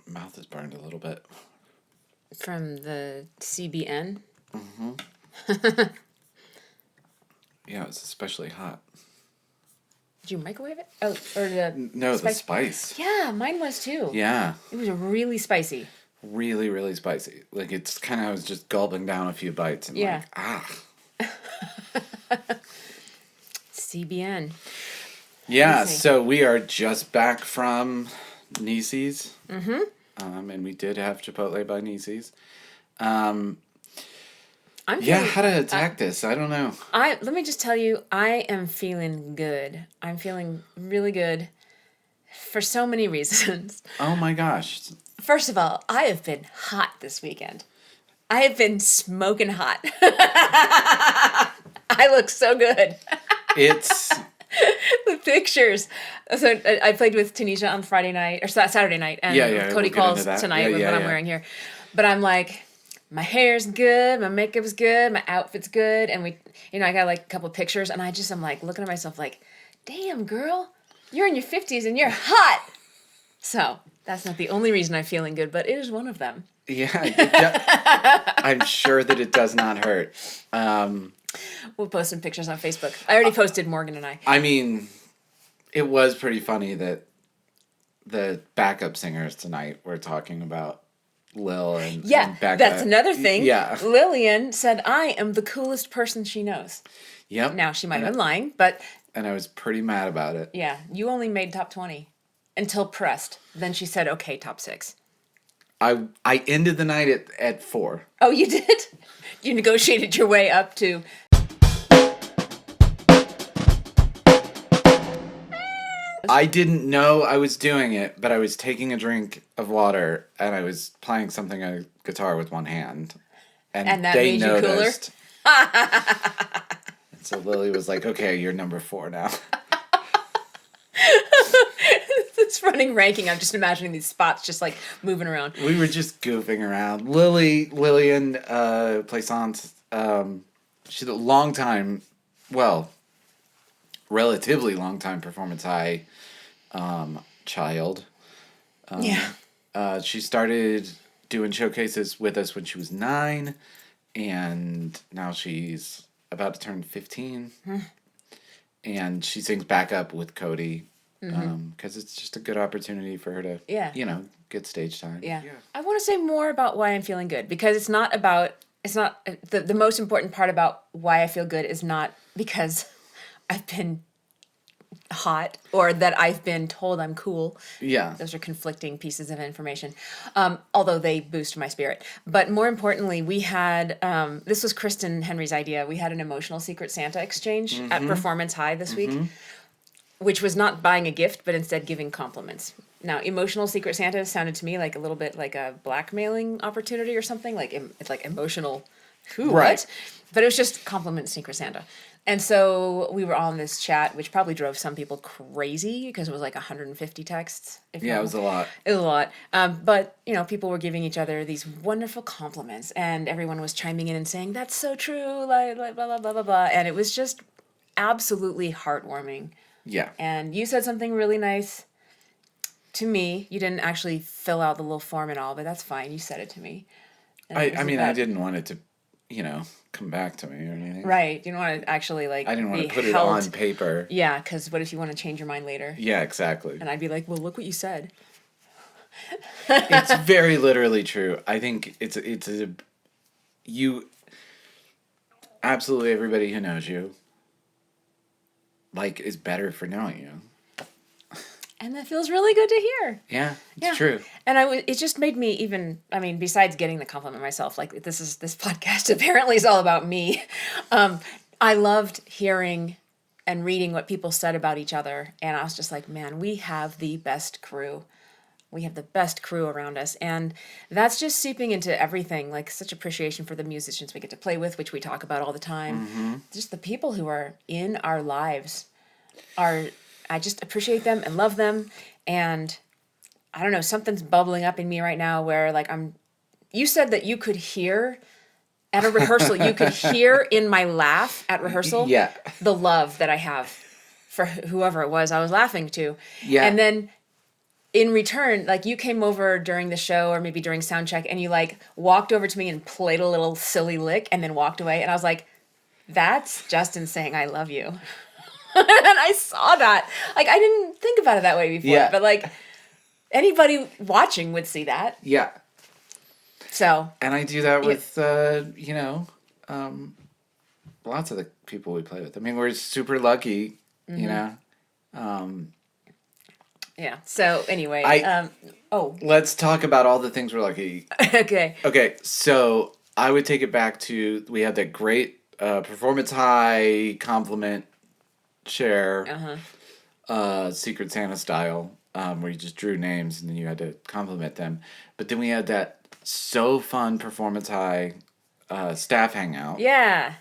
mouth is burned a little bit. From the CBN? Mm-hmm. Yeah, it's especially hot. Did you microwave it? Oh, or the No, the spice. Yeah, mine was too. Yeah. It was really spicy. Really, really spicy. Like, it's kind of, I was just gulping down a few bites and like, CBN. Yeah, so we are just back from Niecy's. Mm-hmm. And we did have Chipotle by Niecy's. How to attack this? I don't know. Let me just tell you, I am feeling good. I'm feeling really good for so many reasons. Oh my gosh. First of all, I have been hot this weekend. I have been smoking hot. I look so good. It's... The pictures. So I played with Tanisha on Friday night, or Saturday night, and Cody calls tonight with what I'm wearing here. But I'm like, my hair's good, my makeup's good, my outfit's good, and I got like a couple pictures, and I'm like looking at myself like, damn girl, you're in your 50s and you're hot. So that's not the only reason I'm feeling good, but it is one of them. Yeah, I'm sure that it does not hurt. We'll post some pictures on Facebook. I already posted Morgan and I. I mean, it was pretty funny that the backup singers tonight were talking about Lil and Becca. That's another thing. Yeah. Lillian said, I am the coolest person she knows. Yep. Now, she might have been lying, but... And I was pretty mad about it. Yeah, you only made top 20 until pressed. Then she said, okay, top 6. I ended the night at 4. Oh, you did? You negotiated your way up to... I didn't know I was doing it, but I was taking a drink of water, and I was playing something on a guitar with one hand. And that they made noticed. You cooler? And so Lily was like, okay, you're number 4 now. This running ranking, I'm just imagining these spots just like moving around. We were just goofing around. Lillian Plaisance, she's a long time, relatively long time Performance High child. She started doing showcases with us when she was 9, and now she's about to turn 15. And she sings backup with Cody. Because it's just a good opportunity for her to, get stage time. Yeah. I want to say more about why I'm feeling good, because it's not the most important part about why I feel good is not because I've been hot or that I've been told I'm cool. Yeah. Those are conflicting pieces of information, although they boost my spirit. But more importantly, we had, this was Kristen Henry's idea, we had an emotional Secret Santa exchange at Performance High this week. Which was not buying a gift, but instead giving compliments. Now, emotional Secret Santa sounded to me like a little bit like a blackmailing opportunity or something. Like it's like emotional, what? But it was just compliment Secret Santa. And so we were on this chat, which probably drove some people crazy because it was like 150 texts. It was a lot. It was a lot. But, people were giving each other these wonderful compliments, and everyone was chiming in and saying, that's so true, like blah, blah, blah, blah, blah. And it was just absolutely heartwarming. Yeah. And you said something really nice to me. You didn't actually fill out the little form and all, but that's fine. You said it to me. I didn't want it to, come back to me or anything. Right. You don't want to actually, I didn't want to put it on paper. Yeah, because what if you want to change your mind later? Yeah, exactly. And I'd be like, well, look what you said. It's very literally true. I think absolutely everybody who knows you, is better for knowing you. And that feels really good to hear. Yeah, it's true. And it just made me besides getting the compliment myself, this podcast apparently is all about me. I loved hearing and reading what people said about each other. And I was just like, man, we have the best crew. We have the best crew around us. And that's just seeping into everything, such appreciation for the musicians we get to play with, which we talk about all the time. Just the people who are in our lives I just appreciate them and love them. And I don't know, something's bubbling up in me right now where you said that you could hear at a rehearsal, you could hear in my laugh at rehearsal, the love that I have for whoever it was I was laughing to. Yeah. And then in return, like you came over during the show or maybe during sound check and you like walked over to me and played a little silly lick and then walked away. And I was like, that's Justin saying I love you. And I saw that. Like, I didn't think about it that way before. Yeah. But like, anybody watching would see that. Yeah. So. And I do that with, lots of the people we play with. I mean, we're super lucky, you know. Yeah. So anyway, let's talk about all the things we're lucky. Okay. Okay, so I would take it back to, we had that great performance high compliment share, Secret Santa style, where you just drew names and then you had to compliment them. But then we had that so fun performance high staff hangout. Yeah.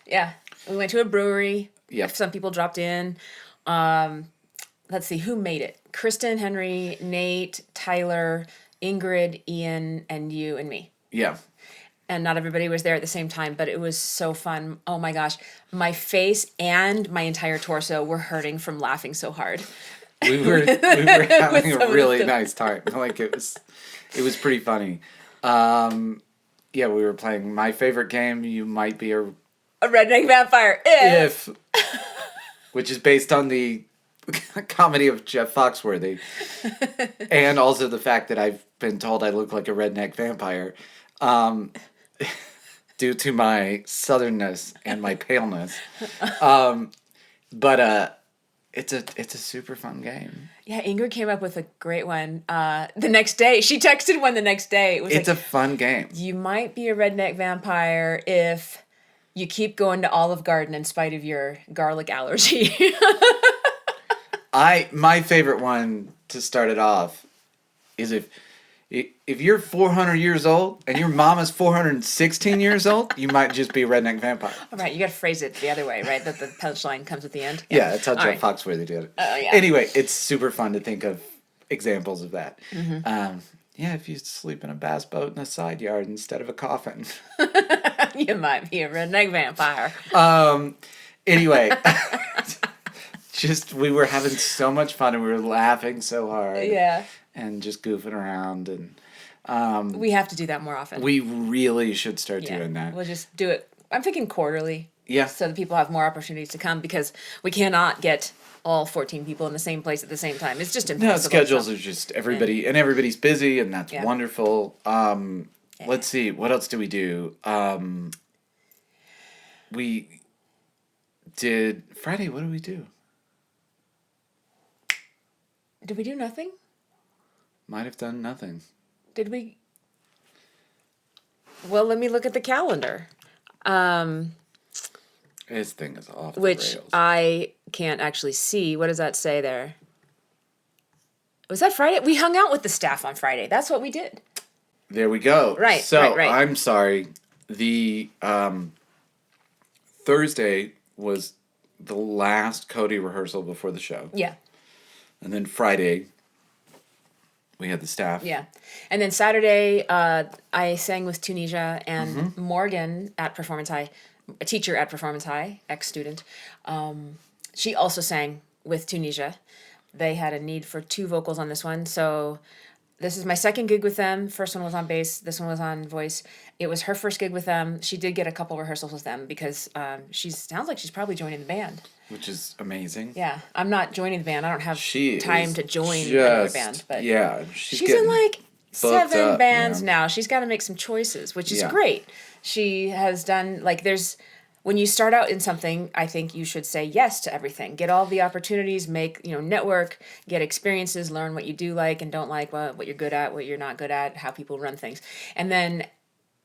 Yeah. We went to a brewery. Yep. Some people dropped in. Let's see, who made it? Kristen, Henry, Nate, Tyler, Ingrid, Ian, and you and me. Yeah. And not everybody was there at the same time, but it was so fun. Oh my gosh. My face and my entire torso were hurting from laughing so hard. We were having a really nice time. Like it was pretty funny. Yeah, we were playing my favorite game, You Might Be a Redneck Vampire. If which is based on the comedy of Jeff Foxworthy. And also the fact that I've been told I look like a redneck vampire. Due to my southernness and my paleness. But it's a super fun game. Yeah, Ingrid came up with a great one. The next day, she texted one the next day. It was It's a fun game. You might be a redneck vampire if you keep going to Olive Garden in spite of your garlic allergy. My favorite one to start it off is if you're 400 years old and your mama's 416 years old, you might just be a redneck vampire. All right, you got to phrase it the other way, right? That the punchline comes at the end. Yeah, that's how All Jeff right. Foxworthy did it. Yeah. Anyway, it's super fun to think of examples of that. Mm-hmm. Yeah, if you sleep in a bass boat in a side yard instead of a coffin. You might be a redneck vampire. Anyway, we were having so much fun and we were laughing so hard. Yeah. And just goofing around and We have to do that more often. we really should start doing that. We'll just do it. I'm thinking quarterly. Yeah. So that people have more opportunities to come because we cannot get all 14 people in the same place at the same time. It's just impossible. No, schedules are just everybody, and everybody's busy, and that's wonderful. Let's see, what else do we do? We did Friday. What did we do? Did we do nothing? Might have done nothing. Did we? Well, let me look at the calendar. This thing is off Which the rails. I can't actually see. What does that say there? Was that Friday? We hung out with the staff on Friday. That's what we did. There we go. Right, So, right. I'm sorry. The Thursday was the last Cody rehearsal before the show. Yeah. And then Friday, we had the staff. Yeah. And then Saturday, I sang with Tunisia and Morgan at Performance High, a teacher at Performance High, ex-student. She also sang with Tunisia. They had a need for 2 vocals on this one. So this is my second gig with them. First one was on bass. This one was on voice. It was her first gig with them. She did get a couple rehearsals with them because she sounds like she's probably joining the band. Which is amazing. Yeah. I'm not joining the band. I don't have She time is to join just, another band. But yeah, she's getting in like 7 up, bands yeah. now. She's got to make some choices, which is Yeah. great. She has done when you start out in something, I think you should say yes to everything. Get all the opportunities, network, get experiences, learn what you do like and don't like, what you're good at, what you're not good at, how people run things. And then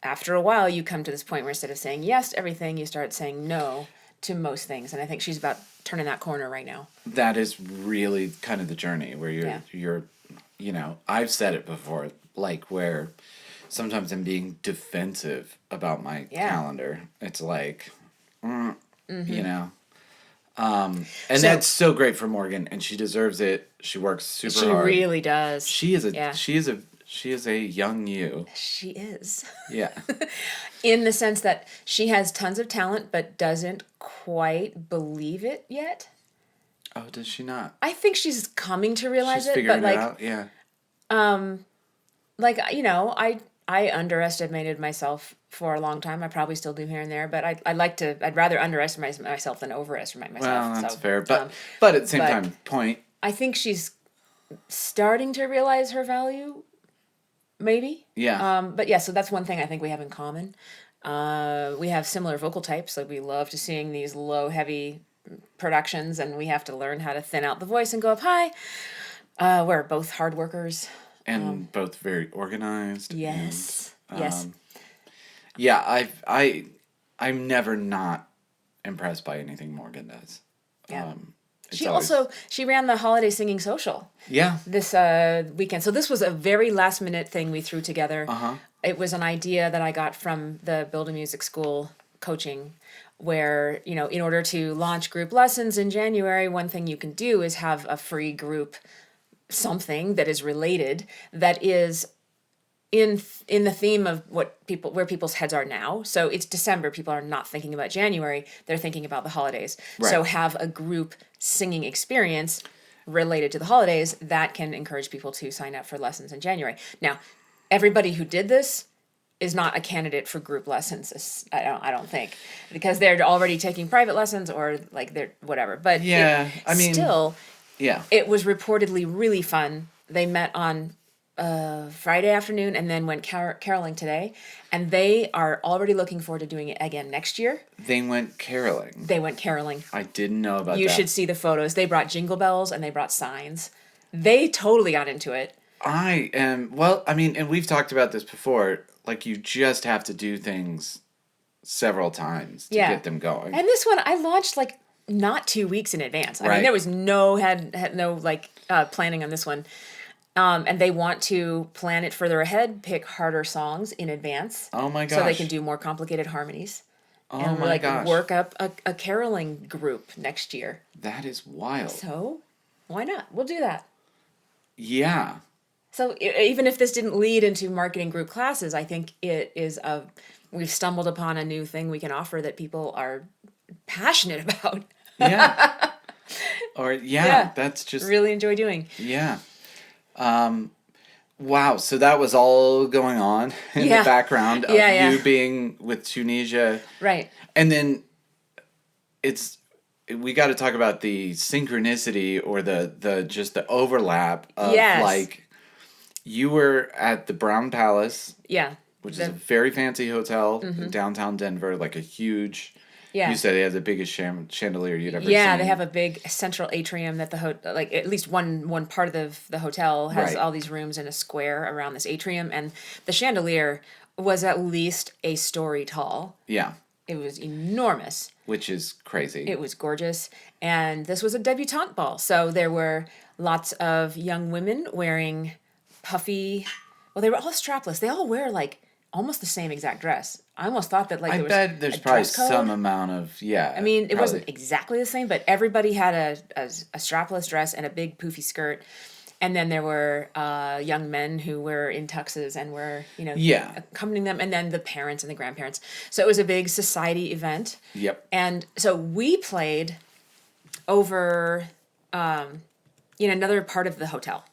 after a while, you come to this point where instead of saying yes to everything, you start saying no to most things. And I think she's about turning that corner right now. That is really kind of the journey where you're I've said it before, like where sometimes I'm being defensive about my calendar. It's like, and that's so great for Morgan, and she deserves it. She works super hard. She really does. She is a young you. She is. Yeah. In the sense that she has tons of talent, but doesn't quite believe it yet. Oh, does she not? I think she's coming to realize She's it, figuring but it out. Yeah. Like, you know, I underestimated myself for a long time. I probably still do here and there, but I'd rather underestimate myself than overestimate myself. Well, that's So, fair, but at the same but time, point. I think she's starting to realize her value, maybe. Yeah. But yeah, so that's one thing I think we have in common. We have similar vocal types. Like we love to sing these low, heavy productions, and we have to learn how to thin out the voice and go up high. We're both hard workers. And both very organized. Yes. And, Yes. Yeah, I'm never not impressed by anything Morgan does. Yeah. It's She always- also she ran the holiday singing social Yeah. this weekend. So this was a very last minute thing we threw together. It was an idea that I got from the Build a Music School coaching, where, you know, in order to launch group lessons in January, one thing you can do is have a free group something that is related, that is in the theme of where people's heads are now. So it's December, people are not thinking about January, they're thinking about the holidays. Right. So have a group singing experience related to the holidays that can encourage people to sign up for lessons in January. Now, everybody who did this is not a candidate for group lessons. I don't think, because they're already taking private lessons, or like they're whatever. But Yeah, I mean, still, yeah. it was reportedly really fun. They met on Friday afternoon and then went caroling today, and they are already looking forward to doing it again next year. They went caroling. They went caroling. I didn't know about You that. should see the photos. They brought jingle bells and they brought signs. They totally got into it. Well, I mean, and we've talked about this before, like you just have to do things several times to get them going. And this one I launched like not 2 weeks in advance. I mean, Right. there was had no like planning on this one. And they want to plan it further ahead, pick harder songs in advance. Oh my So they gosh. can do more complicated harmonies. Oh And my like gosh. work up a caroling group next year. That is wild. So why not? We'll do that. Yeah. So even if this didn't lead into marketing group classes, I think it is we've stumbled upon a new thing we can offer that people are passionate about. Yeah. Or Yeah. that's just Really enjoy doing. yeah. Wow, so that was all going on in Yeah. the background of Yeah, yeah. you being with Tunisia. Right. And then we got to talk about the synchronicity, or the just the overlap of Yes. like you were at the Brown Palace, Yeah. which is a very fancy hotel in downtown Denver, like a huge. Yeah. You said they have the biggest chandelier you'd ever seen. Yeah, they have a big central atrium that like at least one part of the hotel has Right. all these rooms in a square around this atrium, and the chandelier was at least a story tall. Yeah, It was enormous. which is crazy. It was gorgeous, and this was a debutante ball, so there were lots of young women wearing puffy. Well, they were all strapless. They all wear like almost the same exact dress. I almost thought that like I there was bet there's a probably dress code. some amount of I mean, it probably. wasn't exactly the same, but everybody had a strapless dress and a big poofy skirt. And then there were young men who were in tuxes and were, Yeah. accompanying them. And then the parents and the grandparents. So it was a big society event. Yep. And so we played over in another part of the hotel.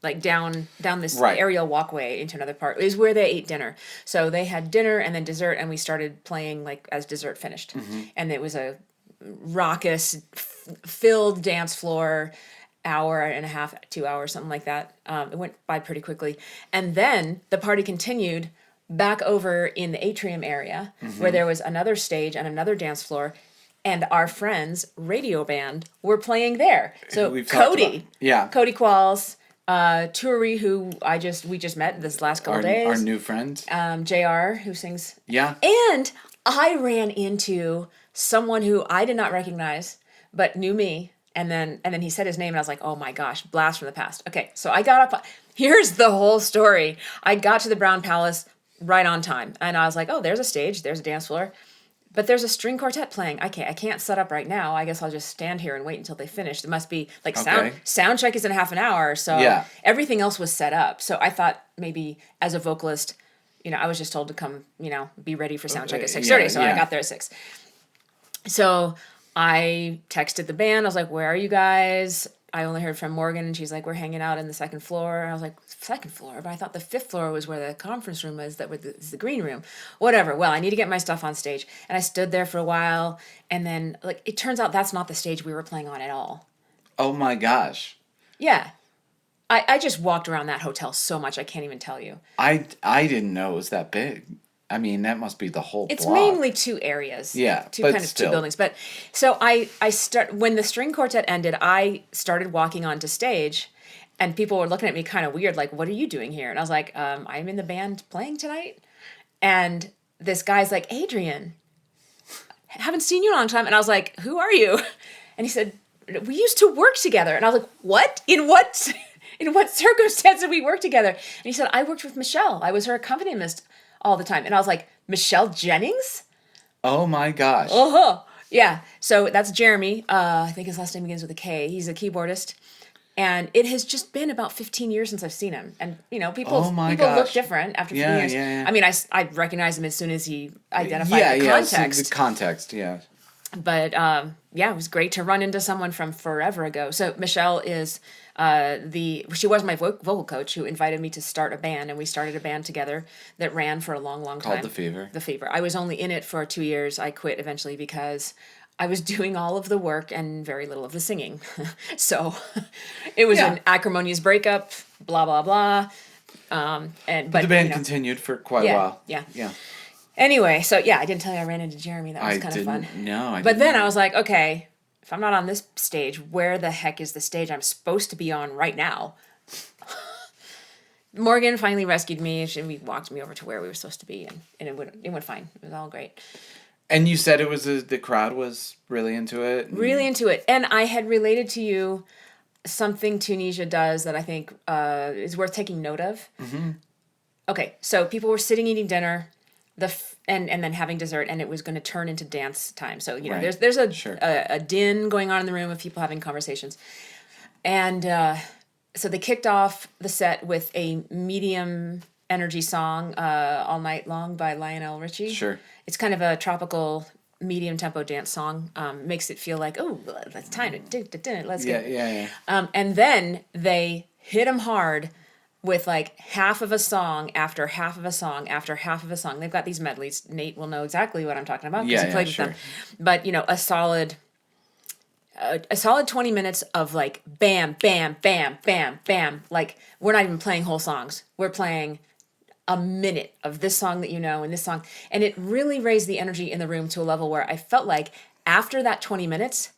Like down this Right. aerial walkway into another part is where they ate dinner. So they had dinner and then dessert, and we started playing like as dessert finished. And it was a raucous, filled dance floor, hour and a half, 2 hours, something like that. It went by pretty quickly. And then the party continued back over in the atrium area where there was another stage and another dance floor. And our friends' radio band were playing there. So We've talked Cody, about- yeah. Cody Qualls, Turi, who we just met this last couple days. Our new friend. JR, who sings. Yeah. And I ran into someone who I did not recognize, but knew me. And then he said his name, and I was like, oh my gosh, blast from the past. Okay, so I got up. Here's the whole story. I got to the Brown Palace right on time. And I was like, oh, there's a stage, there's a dance floor. But there's a string quartet playing. I can't set up right now. I guess I'll just stand here and wait until they finish. It must be like Okay. sound check is in half an hour. So Yeah. everything else was set up. So I thought maybe as a vocalist, I was just told to come, be ready for sound check at 6:30. Yeah, So I yeah. got there at 6. So I texted the band. I was like, where are you guys? I only heard from Morgan, and she's like, we're hanging out in the second floor. And I was like, second floor? But I thought the fifth floor was where the conference room is, is the green room. Whatever. Well, I need to get my stuff on stage. And I stood there for a while, and then, like, it turns out that's not the stage we were playing on at all. Oh my gosh. Yeah. I just walked around that hotel so much, I can't even tell you. I didn't know it was that big. I mean, that must be the whole It's block. mainly 2 areas. Yeah, Two but kind of still. 2 buildings. But so when the string quartet ended, I started walking onto stage, and people were looking at me kind of weird, like, what are you doing here? And I was like, I'm in the band playing tonight. And this guy's like, Adrienne, haven't seen you in a long time. And I was like, who are you? And he said, we used to work together. And I was like, what? In what circumstance did we work together? And he said, I worked with Michelle. I was her accompanist all the time. And I was like, Michelle Jennings? Oh my gosh. Uh-huh. Yeah. So that's Jeremy. I think his last name begins with a K. He's a keyboardist. And it has just been about 15 years since I've seen him. And, people look different after 15 years. Yeah. I mean, I recognized him as soon as he identified the context. So the context, yeah. But, it was great to run into someone from forever ago. So Michelle is she was my vocal coach who invited me to start a band, and we started a band together that ran for a long, long time. Called The Fever. The Fever. I was only in it for 2 years. I quit eventually because I was doing all of the work and very little of the singing. So it was an acrimonious breakup, blah, blah, blah. But the band continued for quite a while. Yeah. Yeah. Anyway, so I didn't tell you I ran into Jeremy. That was kind of fun. No, But then I was like, okay, if I'm not on this stage, where the heck is the stage I'm supposed to be on right now? Morgan finally rescued me. We walked me over to where we were supposed to be, and it went fine. It was all great. And you said it was the crowd was really into it? Really into it. And I had related to you something Tunisia does that I think is worth taking note of. Mm-hmm. Okay, so people were sitting eating dinner. And then having dessert, and it was going to turn into dance time. So there's a din going on in the room of people having conversations, and so they kicked off the set with a medium energy song, "All Night Long" by Lionel Richie. Sure, it's kind of a tropical medium tempo dance song. Makes it feel like, oh, it's time to let's get. Yeah. And then they hit them hard with like half of a song after half of a song after half of a song. They've got these medleys. Nate will know exactly what I'm talking about because he played with them. But a solid 20 minutes of like bam, bam, bam, bam, bam. Like we're not even playing whole songs. We're playing a minute of this song that and this song. And it really raised the energy in the room to a level where I felt like after that 20 minutes,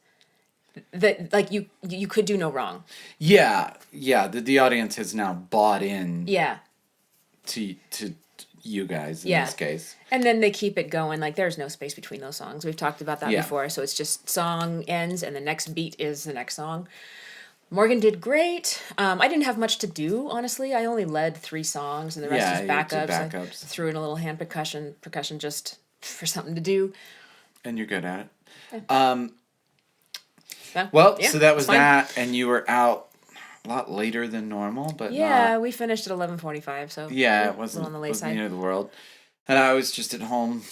that like you could do no wrong. Yeah. The audience has now bought in. Yeah. To you guys in this case. And then they keep it going. Like there's no space between those songs. We've talked about that before. So it's just song ends and the next beat is the next song. Morgan did great. I didn't have much to do, honestly. I only led 3 songs and the rest was backups. I threw in a little hand percussion just for something to do. And you're good at it. Yeah. So that was that, and you were out a lot later than normal, but we finished at 11:45, so it wasn't on the late side. The end of the world. And I was just at home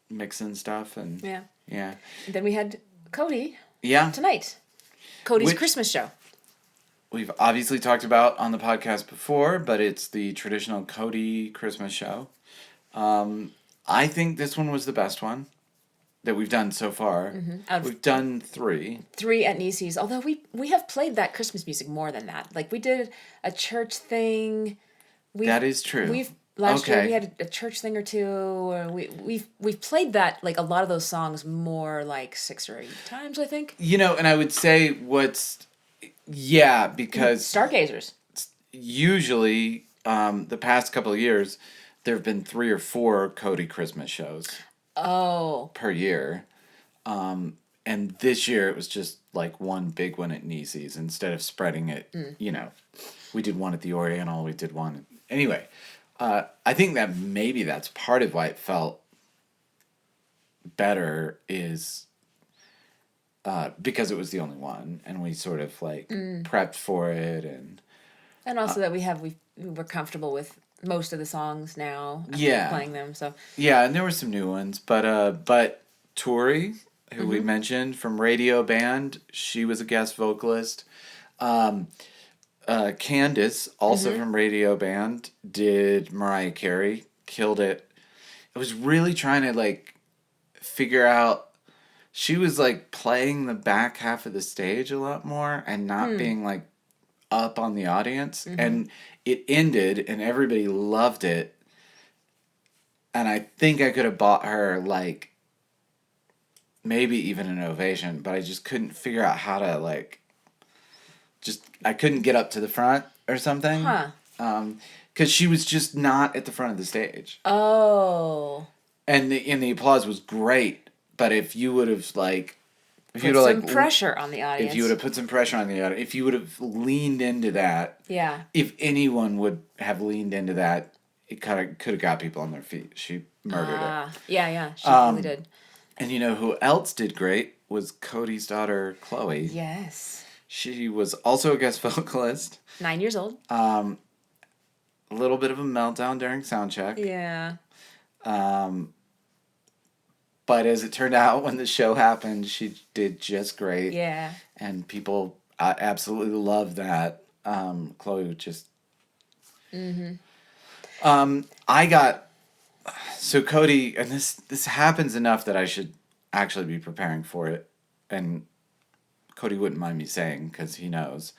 mixing stuff, and And then we had Cody. Yeah. Tonight, Cody's Christmas show. We've obviously talked about on the podcast before, but it's the traditional Cody Christmas show. I think this one was the best one that we've done so far. Mm-hmm. We've done 3. 3 at Niecy's, although we have played that Christmas music more than that. Like we did a church thing. That is true. Last year we had a church thing or 2. Or we've played that, like a lot of those songs more like 6 or 8 times, I think. And I would say because Stargazers. Usually, the past couple of years, there have been 3 or 4 Cody Christmas shows. Oh. Per year. And this year it was just like one big one at Niecy's instead of spreading it, we did one at the Oriental, we did one. Anyway, I think that maybe that's part of why it felt better is because it was the only one and we sort of like prepped for it and also that we're comfortable with most of the songs now after playing them, so and there were some new ones, but Tori who we mentioned from Radio Band. She was a guest vocalist. Candace, also from Radio Band, did Mariah Carey. Killed it. I was really trying to, like, figure out... She was, like, playing the back half of the stage a lot more and not being, like, up on the audience. And it ended, and everybody loved it. And I think I could have bought her, like, maybe even an ovation, but I just couldn't figure out how to, like... I couldn't get up to the front or something. Huh. Because she was just not at the front of the stage. Oh. And the applause was great, but if you would have, like... If Put some pressure on the audience. If you would have put some pressure on the audience, if you would have leaned into that... Yeah. If anyone would have leaned into that, it kind of could have got people on their feet. She murdered it. Yeah, she really did. And you know who else did great was Cody's daughter, Chloe. Yes. She was also a guest vocalist. 9 years old. A little bit of a meltdown during sound check. Yeah. But as it turned out, when the show happened, she did just great. Yeah. And people absolutely loved that. Chloe just... I got... So Cody, and this happens enough that I should actually be preparing for it. And Cody wouldn't mind me saying, because he knows.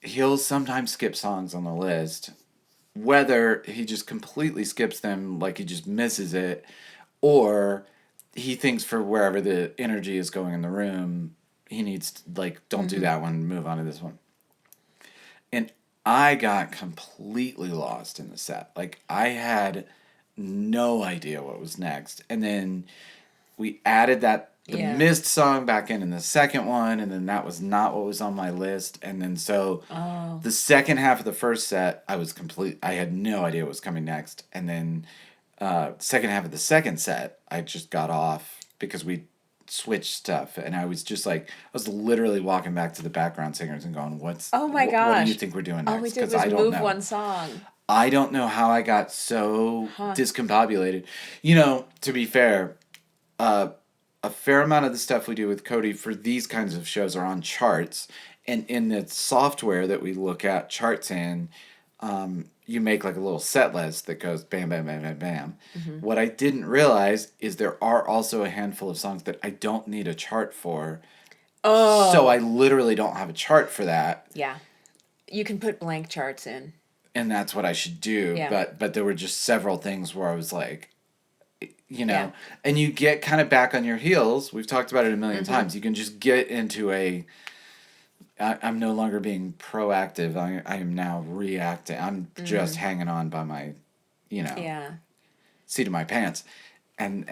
He'll sometimes skip songs on the list. Whether he just completely skips them, like he just misses it, or he thinks for wherever the energy is going in the room, he needs to, like, don't do that one, move on to this one. And I got completely lost in the set. Like, I had no idea what was next. And then we added the missed song back in the second one, and then that was not what was on my list. And then so the second half of the first set, I had no idea what was coming next. And then second half of the second set, I just got off because we switched stuff, and I was just like, I was literally walking back to the background singers and going, "What do you think we're doing next?" All we did was move one song. I don't know how I got so discombobulated. You know, to be fair, a fair amount of the stuff we do with Cody for these kinds of shows are on charts, and in the software that we look at charts in, you make like a little set list that goes bam, bam, bam, bam, bam. What I didn't realize is there are also a handful of songs that I don't need a chart for. Oh. So I literally don't have a chart for that. Yeah. You can put blank charts in. And that's what I should do. Yeah. But there were just several things where I was like, you know, and you get kind of back on your heels. We've talked about it a million times. You can just get into I'm no longer being proactive. I am now reacting. I'm just hanging on by my, seat of my pants. And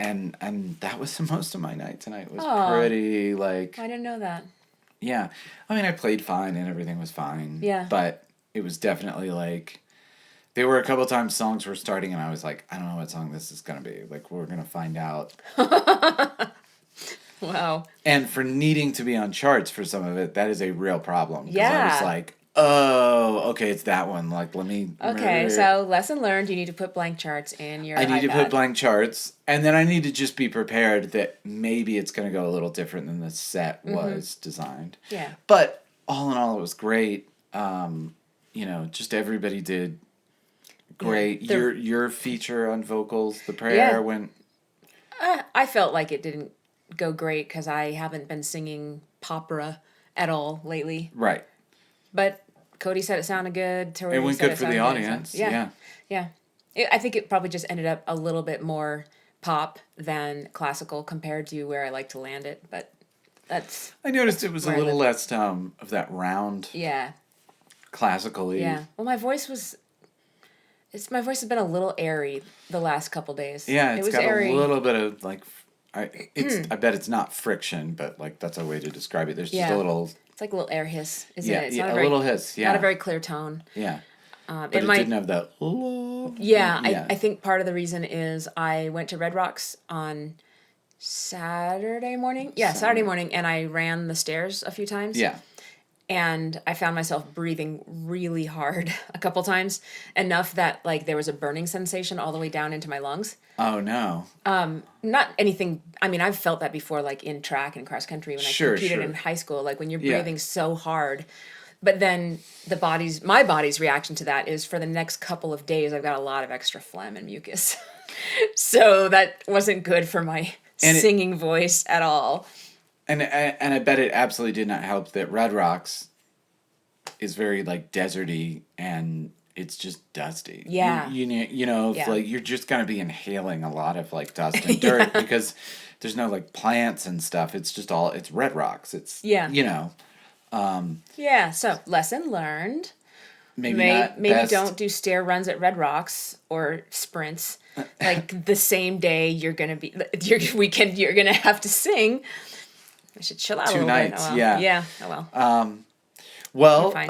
that was most of my night tonight. It was pretty, like... I didn't know that. Yeah. I mean, I played fine and everything was fine. Yeah. But it was definitely, like... There were a couple times songs were starting and I was like, I don't know what song this is going to be. Like, we're going to find out. Wow. And for needing to be on charts for some of it, that is a real problem. Yeah. I was like, oh, okay, it's that one. Like, let me... Okay, so lesson learned, you need to put blank charts in your I need iPad. to put blank charts, and then I need to just be prepared that maybe it's going to go a little different than the set was designed. Yeah. But all in all, it was great. Just everybody did great. Yeah. Your feature on vocals, the prayer went... I felt like it didn't go great because I haven't been singing opera at all lately. Right. But Cody said it sounded good. Tori it went good for the audience. Yeah. I think it probably just ended up a little bit more pop than classical compared to where I like to land it. But that's... I noticed it was a little less of that round. Yeah. Classically. Yeah. Well, my voice has been a little airy the last couple days. Yeah, it was got airy. A little bit of like... I bet it's not friction, but like that's a way to describe it. There's just a little... It's like a little air hiss, isn't it? It's not a little hiss, yeah. Not a very clear tone. Yeah. But it didn't have that... I think part of the reason is I went to Red Rocks on Saturday morning. Yeah, Saturday morning, and I ran the stairs a few times. Yeah. And I found myself breathing really hard a couple times, enough that like there was a burning sensation all the way down into my lungs. Oh no. Not anything, I mean, I've felt that before, like in track and cross country when I Sure, competed in sure. high school, like when you're Yeah. breathing so hard. But then my body's reaction to that is for the next couple of days, I've got a lot of extra phlegm and mucus. So that wasn't good for my And it singing voice at all. and I bet it absolutely did not help that Red Rocks is very like deserty and it's just dusty. Yeah. If, Yeah. like you're just gonna be inhaling a lot of like dust and dirt because there's no like plants and stuff. It's just all it's Red Rocks. It's Yeah. Yeah. So lesson learned. maybe not Maybe best. don't do stair runs at Red Rocks or sprints. Like the same day you're gonna have to sing. I should chill out a 2 little nights, bit. Oh, well. yeah. Yeah. Oh well. Well, Fine.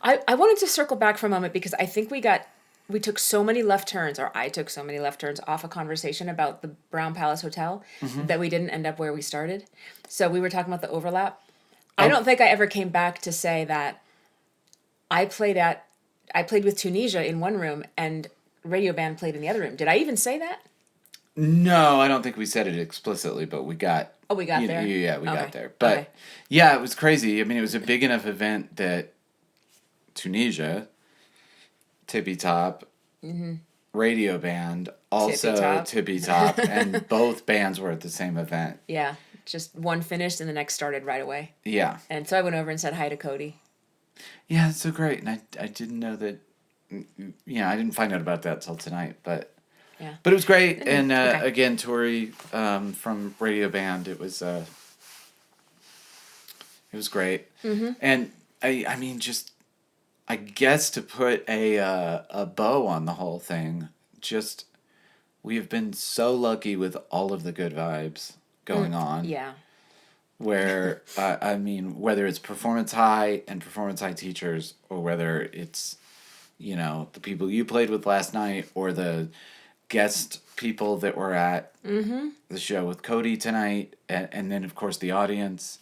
I wanted to circle back for a moment because I think we took so many left turns, or I took so many left turns off a conversation about the Brown Palace Hotel that we didn't end up where we started. So we were talking about the overlap. I don't think I ever came back to say that I played with Tunisia in one room and Radio Band played in the other room. Did I even say that? no, I don't think we said it explicitly, but we got. Oh, we got there? Yeah, we Okay. got there. But Okay. yeah, it was crazy. I mean, it was a big enough event that Tunisia, Tippy Top, Radio Band, also Top. Tippy Top, and both bands were at the same event. Yeah. Just one finished and the next started right away. Yeah. And so I went over and said hi to Cody. Yeah, it's so great. And I didn't know that. I didn't find out about that till tonight, but. Yeah. But it was great, and Okay. again, Tori from Radio Band. It was great, and I mean, just I guess to put a bow on the whole thing, just we have been so lucky with all of the good vibes going on. Yeah. Where I mean, whether it's Performance High and Performance High teachers, or whether it's the people you played with last night, or the guest people that were at the show with Cody tonight, and then of course the audience,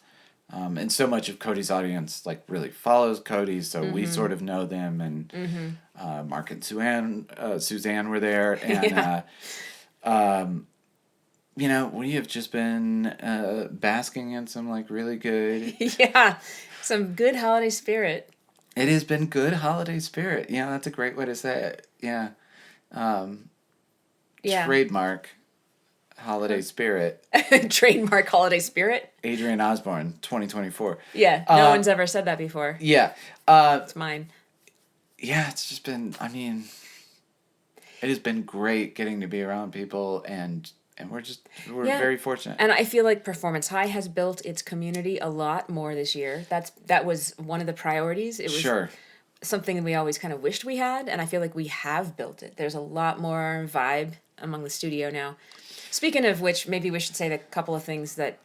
and so much of Cody's audience like really follows Cody, so we sort of know them, and Mark and Suzanne were there, and we have just been basking in some like really good. Yeah. Some good holiday spirit. It has been good holiday spirit. Yeah, that's a great way to say it. Yeah. Yeah. Trademark holiday spirit. Trademark holiday spirit. Adrienne Osborne, 2024. Yeah. No one's ever said that before. Yeah. It's mine. Yeah, it's just been, I mean, it has been great getting to be around people, and we're Yeah. very fortunate. And I feel like Performance High has built its community a lot more this year. That was one of the priorities. It was Sure. something that we always kind of wished we had, and I feel like we have built it. There's a lot more vibe among the studio now. Speaking of which, maybe we should say a couple of things that,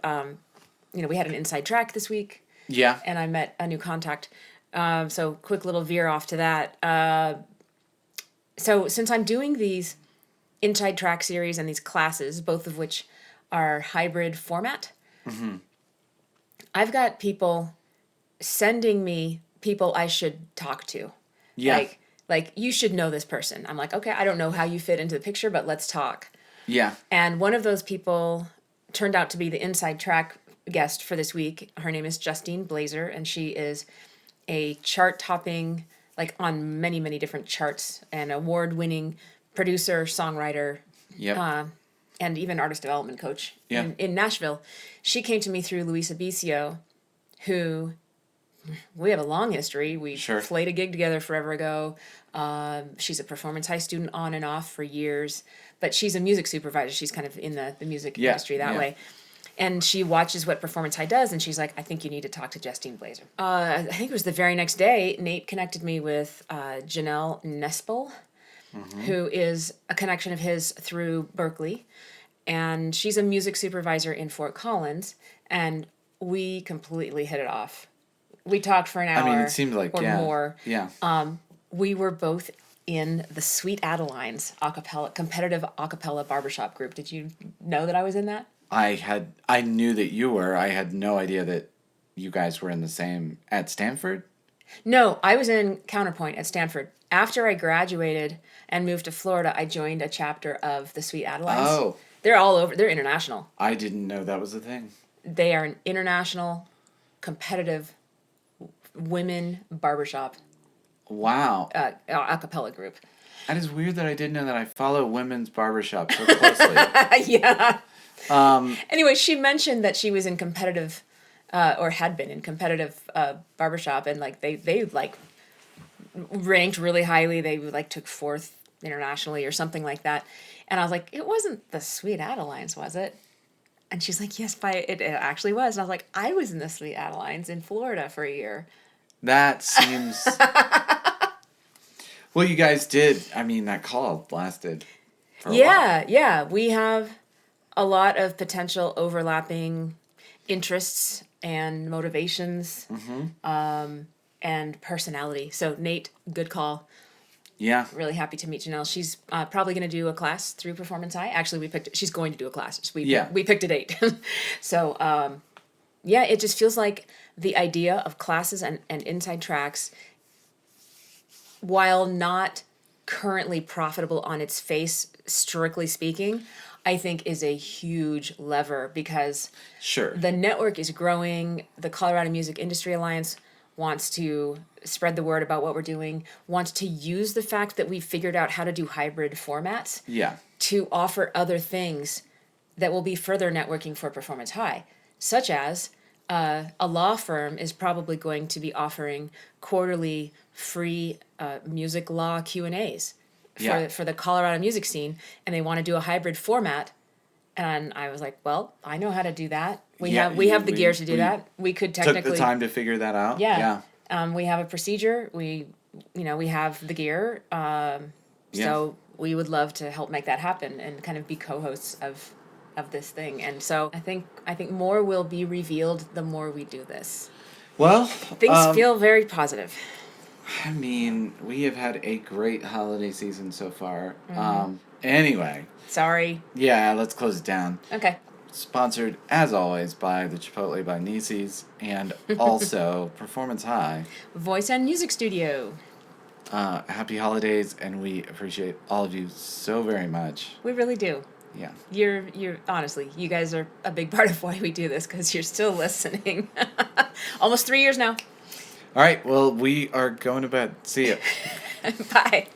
we had an inside track this week, Yeah. and I met a new contact. So quick little veer off to that. So since I'm doing these inside track series and these classes, both of which are hybrid format, I've got people sending me people I should talk to. Yeah. Like you should know this person. I'm like, okay, I don't know how you fit into the picture, but let's talk. Yeah. And one of those people turned out to be the inside track guest for this week. Her name is Justine Blazer, and she is a chart topping, like on many, many different charts, and award-winning producer, songwriter, Yep. and even artist development coach Yeah. in Nashville. She came to me through Luisa Bicio, who we have a long history. We Sure. played a gig together forever ago. She's a Performance High student on and off for years, but she's a music supervisor. She's kind of in the music Yeah, industry that yeah. way. And she watches what Performance High does, and she's like, I think you need to talk to Justine Blazer. I think it was the very next day, Nate connected me with Janelle Nespel, who is a connection of his through Berkeley. And she's a music supervisor in Fort Collins, and we completely hit it off. We talked for an hour I mean, it seemed like, or yeah. more. Yeah. We were both in the Sweet Adelines competitive a cappella barbershop group. Did you know that I was in that? I knew that you were. I had no idea that you guys were in the same at Stanford? No, I was in Counterpoint at Stanford. After I graduated and moved to Florida, I joined a chapter of the Sweet Adelines. Oh, They're all over. They're international. I didn't know that was a thing. They are an international, competitive women barbershop Wow. a cappella group. That is weird that I didn't know that. I follow women's barbershop so closely. Yeah. Anyway, she mentioned that she was in competitive, or had been in competitive barbershop, and like they like ranked really highly. They like took fourth internationally or something like that. And I was like, it wasn't the Sweet Adelines, was it? And she's like, yes, it actually was. And I was like, I was in the Sweet Adelines in Florida for a year. That seems. Well, you guys did. I mean, that call lasted for a while. Yeah. We have a lot of potential overlapping interests and motivations, and personality. So Nate, good call. Yeah. Really happy to meet Janelle. She's probably going to do a class through Performance High. Actually, she's going to do a class. We picked a date. So, yeah, it just feels like the idea of classes and inside tracks, while not currently profitable on its face, strictly speaking, I think is a huge lever because Sure. the network is growing. The Colorado Music Industry Alliance wants to spread the word about what we're doing, wants to use the fact that we figured out how to do hybrid formats Yeah. to offer other things that will be further networking for Performance High, such as a law firm is probably going to be offering quarterly free music law Q&As for the Colorado music scene, and they want to do a hybrid format. And I was like, well, I know how to do that. We have the gears to do that. We could technically took the time to figure that out. Yeah. We have a procedure. We have the gear. So we would love to help make that happen and kind of be co-hosts of this thing. And so I think more will be revealed the more we do this. Well, Things feel very positive. I mean, we have had a great holiday season so far. Anyway. Sorry. Yeah, let's close it down. Okay. Sponsored, as always, by the Chipotle by Nisi's and also Performance High. Voice and Music Studio. Happy holidays, and we appreciate all of you so very much. We really do. Yeah. You're honestly, you guys are a big part of why we do this because you're still listening. Almost 3 years now. All right, well, we are going to bed. See ya. Bye.